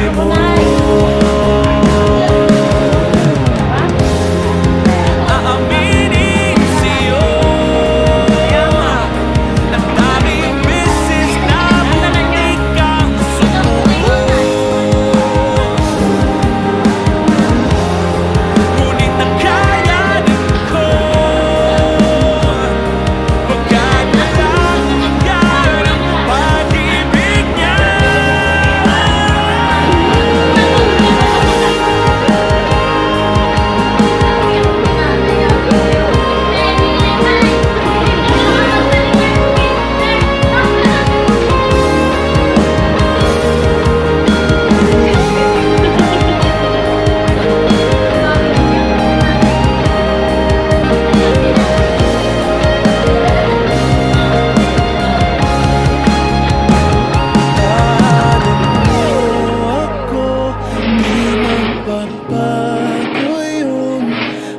buti mo. Aaminin sa'yo ang daming beses na muntik kang sumuko. Ngunit nakayanin ko, pagkat nalanggan ang pag-ibig niya.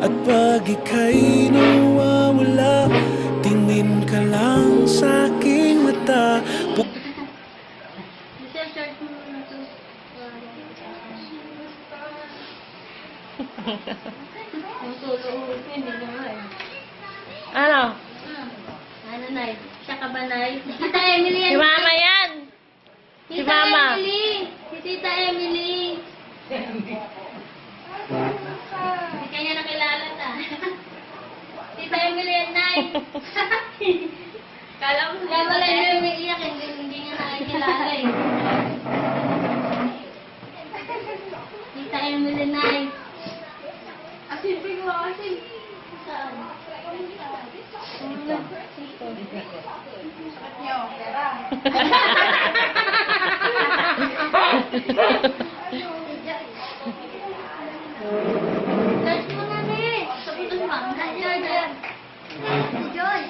At pag ika'y nawawala, tingin ka lang sa aking mata. Ano? Ano, Nay? Siya ka ba, Nay? Si Tita Emily yan. Si Mama yan! Si Tita Mama. Emily! Si Tita Emily! Hindi kanya nakilala ta. Tita Emily yan, Nay! Kala wala yung umiiyak, hindi niya nakikilala eh. Tita Emily, Nay! Asipin mo kasi. Saan? Last mo na, Nay! Sabi ng mangga. Joy! Joy!